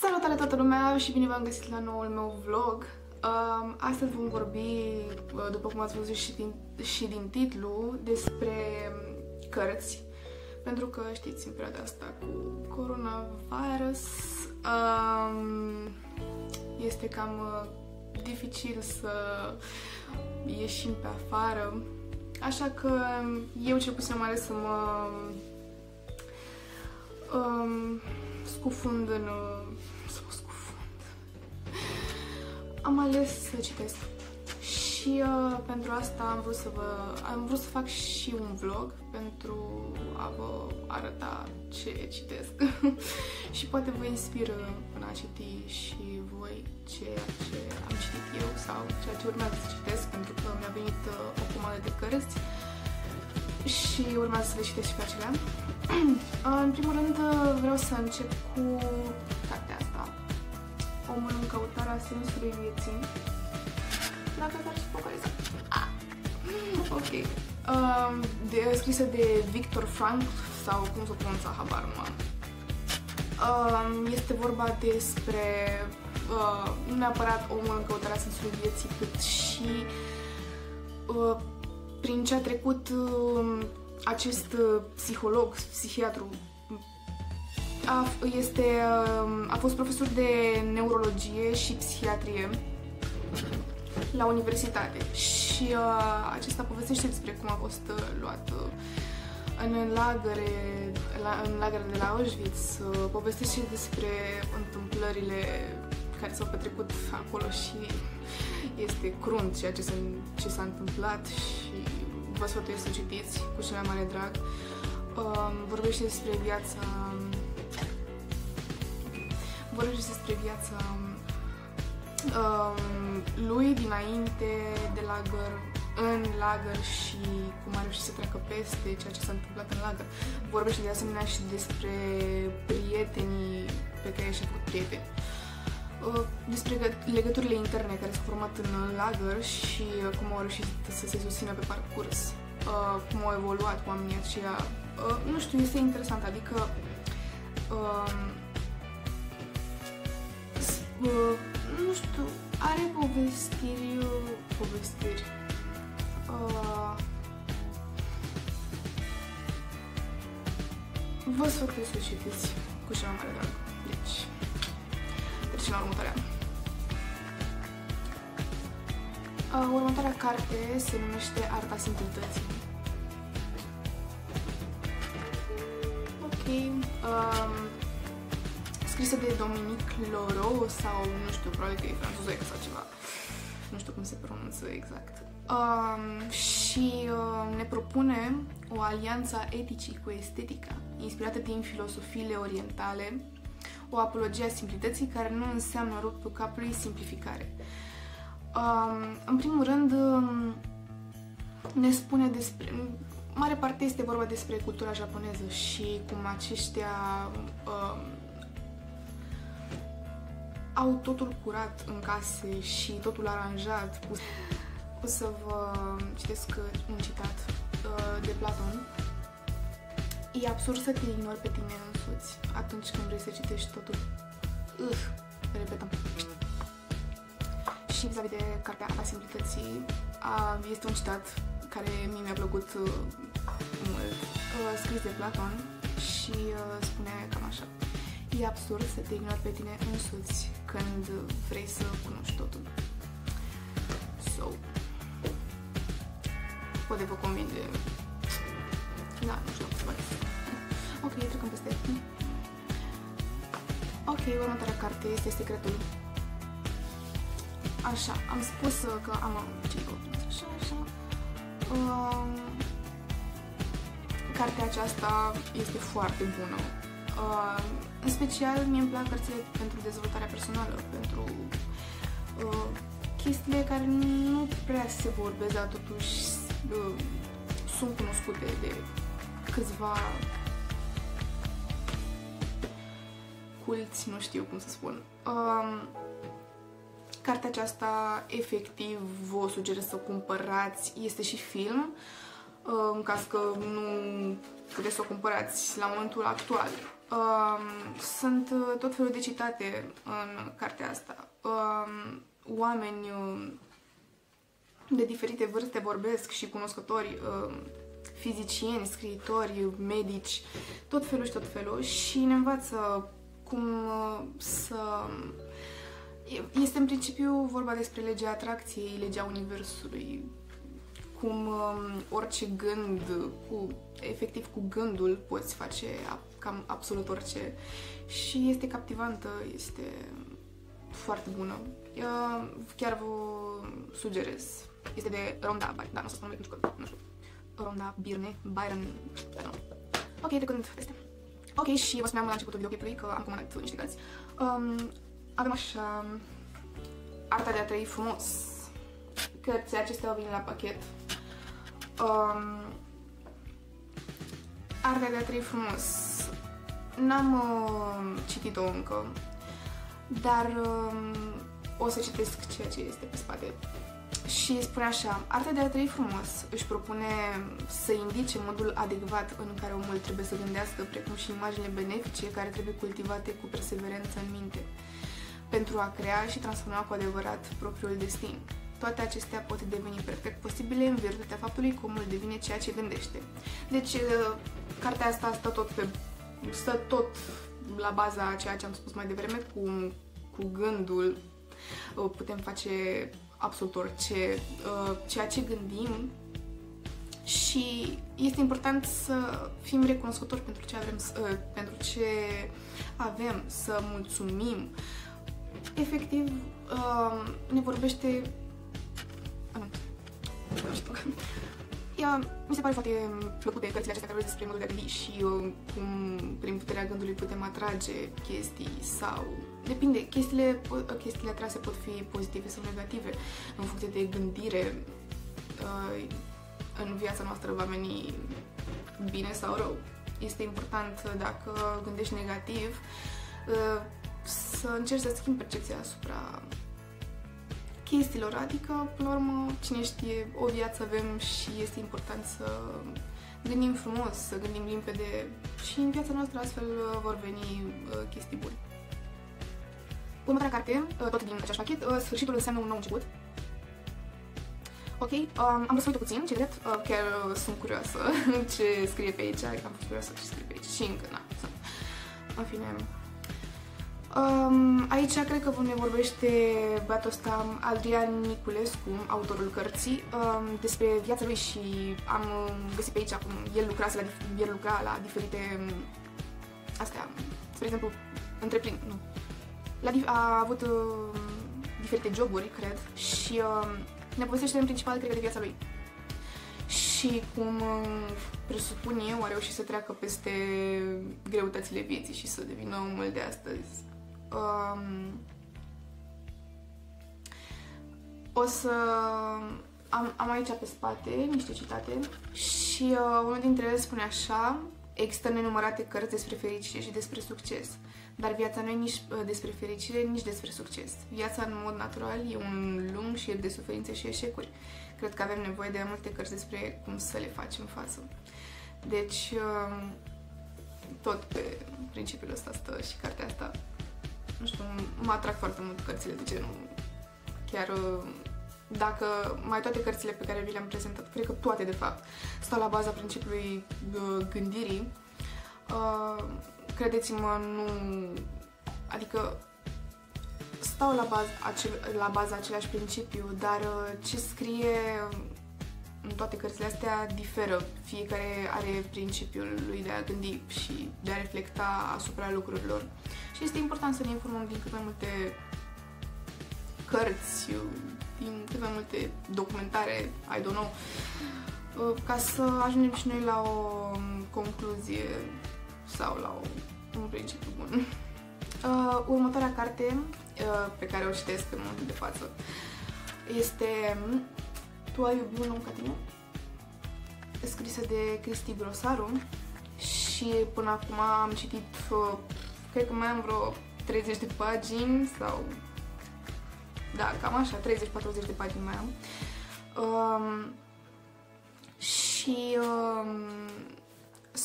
Salutare toată lumea și bine v-am găsit la noul meu vlog. Astăzi vom vorbi, după cum ați văzut și din titlu, despre cărți. Pentru că știți, în perioada asta cu coronavirus este cam dificil să ieșim pe afară. Așa că eu cel puțin am ales să mă scufund în... Am ales să citesc și pentru asta am vrut să fac și un vlog pentru a vă arăta ce citesc și poate vă inspiră în a citi și voi ceea ce am citit eu sau ceea ce urmează să citesc, pentru că mi-a venit o comandă de cărți și urmează să le citesc și pe acelea. În primul rând vreau să încep cu cartea asta, Omul în căutarea sensului vieții. Dacă s-ar și focaliza. Ok. Scrisă de Viktor Frankl sau cum se pronunța, habar nu am. Este vorba despre nu neapărat omul în căutarea sensului vieții, cât și prin ce a trecut acest psiholog, psihiatru. A fost profesor de neurologie și psihiatrie la universitate și acesta povestește despre cum a fost luat în lagăre de la Auschwitz, povestește despre întâmplările care s-au petrecut acolo și este crunt ceea ce s-a întâmplat și vă sfătuiesc să citiți cu cel mai mare drag. Vorbește despre viața lui dinainte de lagăr, în lagăr și cum a reușit să treacă peste ceea ce s-a întâmplat în lagăr. Vorbește de asemenea și despre prietenii pe care și-a făcut prieteni. Despre legăturile interne care s-au format în lagăr și cum au reușit să se susțină pe parcurs, cum au evoluat oamenii aceia. Nu știu, este interesant, adică nu știu, are povestiri. Vă sfătuiesc să citiți cu cel mai mare drag. Deci, trecem la următoarea. Următoarea carte se numește Arta simplității. Ok. Scrisă de Dominique Leroux sau nu știu, probabil că e franțuză sau ceva. Nu știu cum se pronunță exact. Și ne propune o alianță a eticii cu estetica, inspirată din filosofiile orientale, o apologie a simplității care nu înseamnă ruptul capului, simplificare. În primul rând, ne spune despre... În mare parte este vorba despre cultura japoneză și cum aceștia au totul curat în case și totul aranjat. O să vă citesc un citat de Platon. E absurd să te ignori pe tine însuți atunci când vrei să citești totul. Repetăm. Și vis-a-vis de cartea Arta simplității, este un citat care mie mi-a plăcut mult, scris de Platon și spune cam așa: e absurd să te ignori pe tine însuți când vrei să cunoști totul. So, poate vă convinge. Da, nu știu cum să fac. Ok, trecăm peste. Ok, următoarea carte este Secretul. Așa, am spus că am citit-o. Așa. Cartea aceasta este foarte bună. În special, mie îmi plac cărțile pentru dezvoltarea personală, pentru chestiile care nu prea se vorbesc, dar totuși sunt cunoscute de câțiva culți, nu știu cum să spun. Cartea aceasta, efectiv, vă sugerez să o cumpărați. Este și film, în caz că nu puteți să o cumpărați la momentul actual. Sunt tot felul de citate în cartea asta. Oameni de diferite vârste vorbesc și cunoscători, fizicieni, scriitori, medici, tot felul și tot felul, și ne învață cum să... Este în principiu vorba despre legea atracției, legea universului, cum orice gând, efectiv cu gândul poți face cam absolut orice, și este captivantă, este foarte bună. Chiar vă sugerez. Este de Rhonda Byrne, da, nu o să spun nume pentru că nu știu. Rhonda Byrne, ok, de când este. Ok, și vă spuneam la începutul videoclipului că am comandat niște cărți. Avem așa Arta de a trăi frumos. Cărțile acestea au venit la pachet. Arta de a trăi frumos. N-am citit-o încă, dar o să citesc ceea ce este pe spate. Și spune așa: Arta de a trăi frumos își propune să indice modul adecvat în care omul trebuie să gândească, precum și imaginile benefice care trebuie cultivate cu perseverență în minte, pentru a crea și transforma cu adevărat propriul destin. Toate acestea pot deveni perfect posibile în virtutea faptului că omul devine ceea ce gândește. Deci, cartea asta stă tot la baza a ceea ce am spus mai devreme, cu gândul putem face absolut orice, ceea ce gândim, și este important să fim recunoscători pentru ce avem, să mulțumim. Efectiv, ne vorbește... Mi se pare foarte plăcute cărțile acestea care vorbesc despre modul de a gândi și cum prin puterea gândului putem atrage chestii sau... Depinde, chestiile atrase pot fi pozitive sau negative în funcție de gândire. În viața noastră va veni bine sau rău. Este important, dacă gândești negativ, să încerci să schimbi percepția asupra chestiilor, adică, până la urmă, cine știe, o viață avem și este important să gândim frumos, să gândim limpede, și în viața noastră astfel vor veni chestii bune. Următoarea carte, tot din același pachet, Sfârșitul înseamnă un nou început. Ok, am răsfoit-o puțin, ce drept, chiar sunt curioasă ce scrie pe aici, că am fost curioasă ce scrie pe aici și încă, în fine. Aici cred că ne vorbește băiatul ăsta, Adrian Niculescu, autorul cărții, despre viața lui, și am găsit pe aici cum el lucra la diferite astea, spre exemplu, a avut diferite joburi, cred, și ne povestește în principal, cred că, de viața lui. Și cum, presupun eu, a reușit să treacă peste greutățile vieții și să devină omul de astăzi. Am aici pe spate niște citate și unul dintre ele spune așa: există nenumărate cărți despre fericire și despre succes, dar viața nu e nici despre fericire, nici despre succes. Viața, în mod natural, e un lung șir de suferințe și eșecuri. Cred că avem nevoie de multe cărți despre cum să le facem față. Deci, tot pe principiul ăsta stă și cartea asta. Nu știu, mă atrag foarte mult cărțile de genul. Chiar dacă mai toate cărțile pe care vi le-am prezentat, cred că toate, de fapt, stau la baza principiului gândirii. Credeți-mă, nu... Adică stau la baza același principiu, dar ce scrie în toate cărțile astea diferă. Fiecare are principiul lui de a gândi și de a reflecta asupra lucrurilor. Și este important să ne informăm din cât mai multe cărți, din cât mai multe documentare, I don't know, ca să ajungem și noi la o concluzie sau la un principiu bun. Următoarea carte pe care o citesc în momentul de față este Tu ai iubit un om ca tine, scrisă de Cristi Grosaru, și până acum am citit, cred că mai am vreo 30 de pagini sau... Da, cam așa, 30-40 de pagini mai am.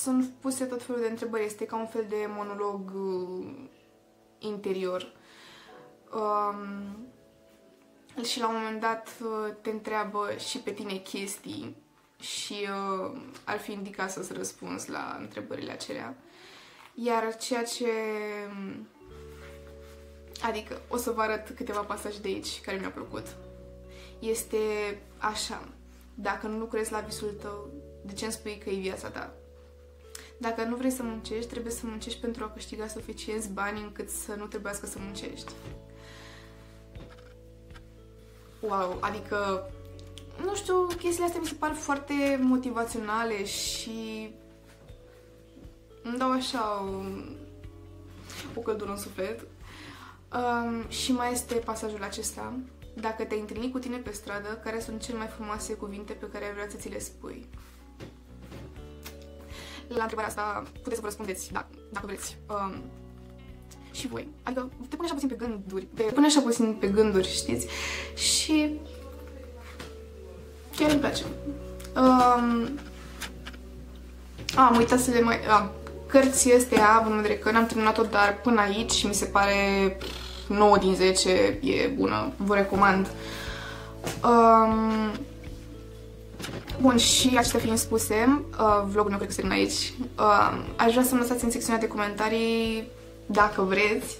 sunt puse tot felul de întrebări, este ca un fel de monolog interior. Și la un moment dat te întreabă și pe tine chestii și ar fi indicat să-ți răspunzi la întrebările acelea. Iar ceea ce... Adică o să vă arăt câteva pasaje de aici care mi-au plăcut. Este așa: dacă nu lucrezi la visul tău, de ce îmi spui că e viața ta? Dacă nu vrei să muncești, trebuie să muncești pentru a câștiga suficienți bani încât să nu trebuiască să muncești. Wow, adică, nu știu, chestiile astea mi se par foarte motivaționale și îmi dau așa o căldură în suflet. Și mai este pasajul acesta: dacă te-ai întâlnit cu tine pe stradă, care sunt cele mai frumoase cuvinte pe care ai vrea să ți le spui? La întrebarea asta puteți să vă răspundeți dacă vreți. Și voi. Adică te pune așa puțin pe gânduri. Te pune așa puțin pe gânduri, știți? Și chiar îmi place. Am uitat să le mai... Cărții astea, având în vedere că n-am terminat-o, dar până aici mi se pare 9 din 10, e bună, vă recomand. Bun, și acestea fiind spuse, vlogul meu cred că se termină aici. Aș vrea să-mi lăsați în secțiunea de comentarii, dacă vreți,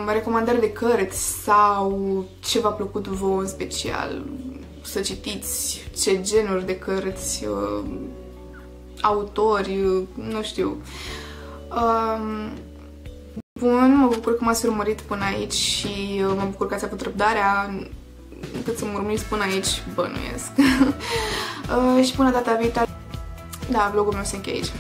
recomandări de cărți sau ce v-a plăcut vouă în special să citiți, ce genuri de cărți, autori, nu știu. Bun, mă bucur că m-ați urmărit până aici și mă bucur că ați avut răbdarea încât să mă urmăriți până aici, bănuiesc. Și până data viitoare, da, vlogul meu se încheie aici.